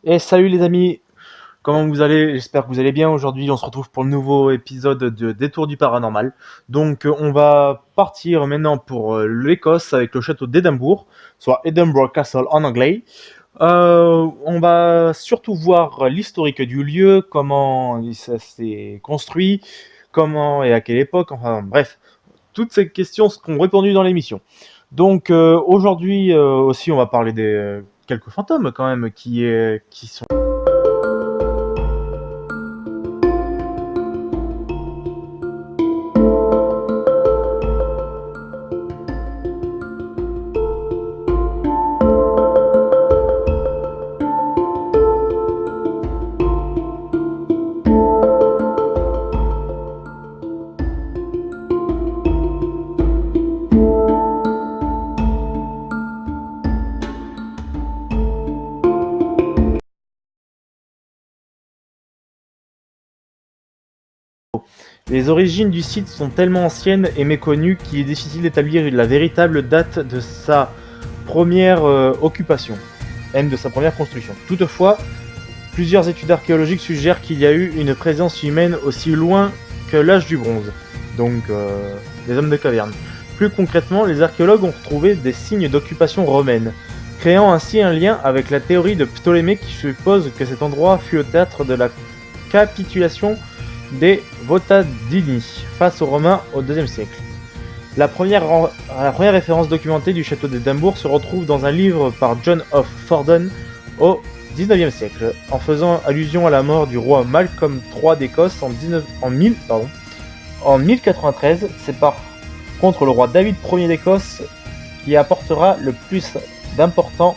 Et salut les amis, comment vous allez? J'espère que vous allez bien. Aujourd'hui, on se retrouve pour le nouveau épisode de Détour du Paranormal. Donc, on va partir maintenant pour l'Écosse avec le château d'Édimbourg, soit Edinburgh Castle en anglais. On va surtout voir l'historique du lieu, comment ça s'est construit, comment et à quelle époque, enfin bref, toutes ces questions seront répondues dans l'émission. Donc aujourd'hui aussi, on va parler des quelques fantômes quand même qui sont. Les origines du site sont tellement anciennes et méconnues qu'il est difficile d'établir la véritable date de sa première occupation, même de sa première construction. Toutefois, plusieurs études archéologiques suggèrent qu'il y a eu une présence humaine aussi loin que l'âge du bronze, donc les hommes de caverne. Plus concrètement, les archéologues ont retrouvé des signes d'occupation romaine, créant ainsi un lien avec la théorie de Ptolémée qui suppose que cet endroit fut au théâtre de la capitulation des Votadini face aux Romains au IIe siècle. La première référence documentée du château d'Édimbourg se retrouve dans un livre par John of Fordun au XIXe siècle, en faisant allusion à la mort du roi Malcolm III d'Écosse en 1093. C'est par contre le roi David Ier d'Écosse qui apportera le plus d'important,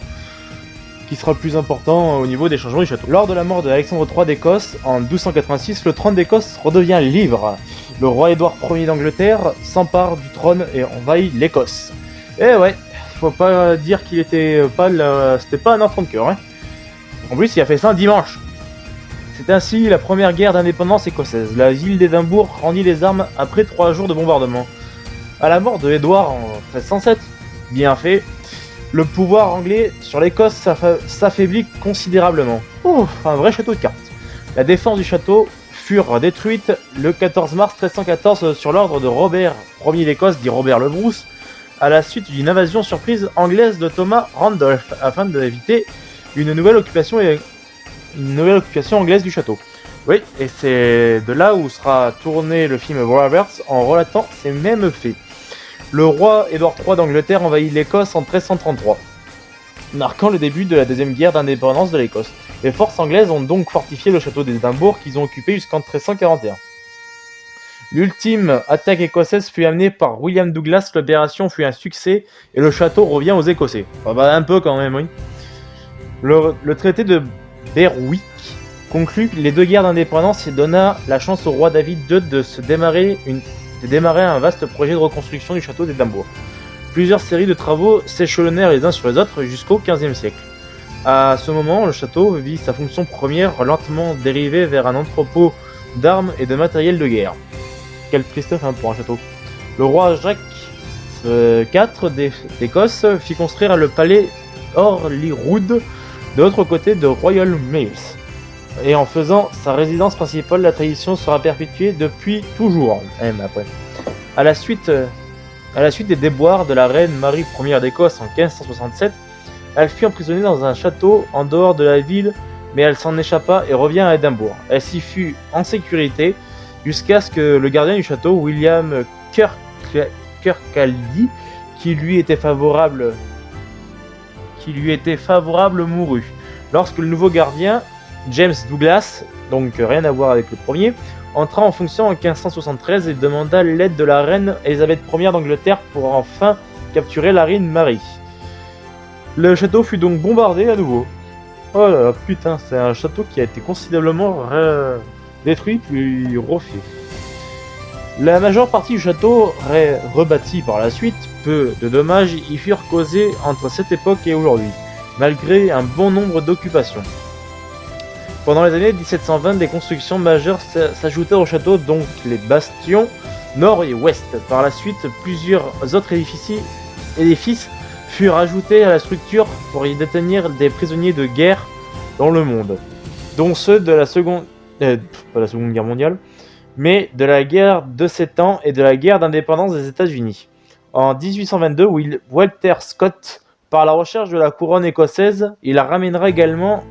qui sera le plus important au niveau des changements du château. Lors de la mort de Alexandre III d'Écosse en 1286, le trône d'Écosse redevient libre. Le roi Édouard Ier d'Angleterre s'empare du trône et envahit l'Écosse. Et ouais, faut pas dire qu'il était c'était pas un enfant de cœur, hein. En plus, il a fait ça un dimanche. C'est ainsi la première guerre d'indépendance écossaise. La ville d'Édimbourg rendit les armes après 3 jours de bombardement. À la mort de Édouard en 1307, bien fait, le pouvoir anglais sur l'Écosse s'affaiblit considérablement. Ouf, un vrai château de cartes. La défense du château furent détruites le 14 mars 1314 sur l'ordre de Robert Ier d'Écosse, dit Robert le Bruce, à la suite d'une invasion surprise anglaise de Thomas Randolph, afin d'éviter une nouvelle occupation anglaise du château. Oui, et c'est de là où sera tourné le film Roberts en relatant ces mêmes faits. Le roi Édouard III d'Angleterre envahit l'Écosse en 1333, marquant le début de la deuxième guerre d'indépendance de l'Écosse. Les forces anglaises ont donc fortifié le château d'Édimbourg qu'ils ont occupé jusqu'en 1341. L'ultime attaque écossaise fut amenée par William Douglas, l'opération fut un succès et le château revient aux Écossais. Un peu quand même, oui. Le traité de Berwick conclut les deux guerres d'indépendance et donna la chance au roi David II de démarrer un vaste projet de reconstruction du château d'Édimbourg. Plusieurs séries de travaux s'échelonnèrent les uns sur les autres jusqu'au XVe siècle. À ce moment, le château vit sa fonction première lentement dériver vers un entrepôt d'armes et de matériel de guerre. Quelle triste fin pour un château. Le roi Jacques IV d'Écosse fit construire le palais Holyrood de l'autre côté de Royal Mills. Et en faisant sa résidence principale, la tradition sera perpétuée depuis toujours, même après. À la suite des déboires de la reine Marie Ier d'Écosse en 1567, elle fut emprisonnée dans un château en dehors de la ville, mais elle s'en échappa et revient à Édimbourg. Elle s'y fut en sécurité jusqu'à ce que le gardien du château, William Kirkcaldy, qui lui était favorable, mourut. Lorsque le nouveau gardien, James Douglas, donc rien à voir avec le premier, entra en fonction en 1573 et demanda l'aide de la reine Elisabeth Ier d'Angleterre pour enfin capturer la reine Marie. Le château fut donc bombardé à nouveau. Oh là là, putain, c'est un château qui a été considérablement détruit puis refait. La majeure partie du château, rebâti par la suite, peu de dommages y furent causés entre cette époque et aujourd'hui, malgré un bon nombre d'occupations. Pendant les années 1720, des constructions majeures s'ajoutèrent au château, donc les bastions nord et ouest. Par la suite, plusieurs autres édifices furent ajoutés à la structure pour y détenir des prisonniers de guerre dans le monde, dont ceux de la pas la Seconde Guerre mondiale, mais de la guerre de 7 ans et de la guerre d'indépendance des États-Unis. En 1822, Walter Scott, par la recherche de la couronne écossaise, il ramènera également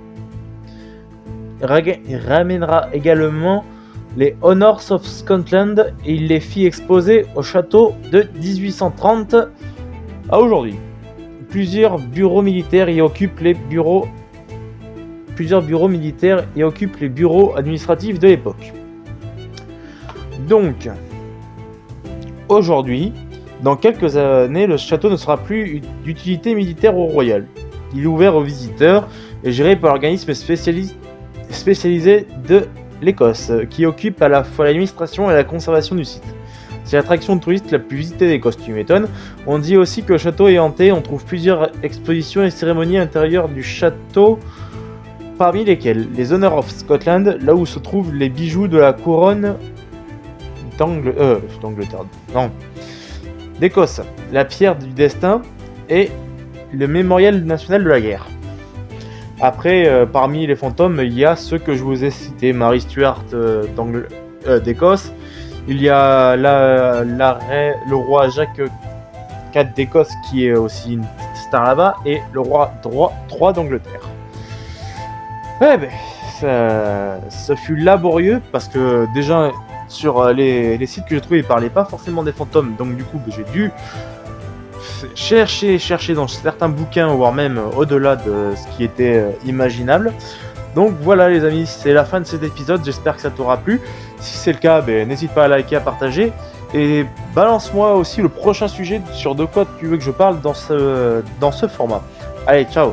les Honors of Scotland et il les fit exposer au château de 1830 à aujourd'hui. Plusieurs bureaux militaires y occupent les bureaux administratifs de l'époque. Donc, aujourd'hui, dans quelques années, le château ne sera plus d'utilité militaire ou royale. Il est ouvert aux visiteurs et géré par l'organisme spécialisé de l'Écosse, qui occupe à la fois l'administration et la conservation du site. C'est l'attraction de touristes la plus visitée d'Écosse, tu m'étonnes. On dit aussi que le château est hanté, on trouve plusieurs expositions et cérémonies intérieures du château, parmi lesquelles les Honors of Scotland, là où se trouvent les bijoux de la couronne d'Écosse, la pierre du destin et le mémorial national de la guerre. Après, parmi les fantômes, il y a ceux que je vous ai cités, Mary Stuart d'Écosse, il y a le roi Jacques IV d'Écosse qui est aussi une petite star là-bas, et le roi III d'Angleterre. Ça fut laborieux parce que déjà sur les sites que j'ai trouvés, ils parlaient pas forcément des fantômes, donc du coup j'ai dû chercher dans certains bouquins, voire même au-delà de ce qui était imaginable. Donc voilà les amis, c'est la fin de cet épisode, j'espère que ça t'aura plu. Si c'est le cas, n'hésite pas à liker, à partager, et balance-moi aussi le prochain sujet sur de quoi tu veux que je parle dans ce format. Allez, ciao.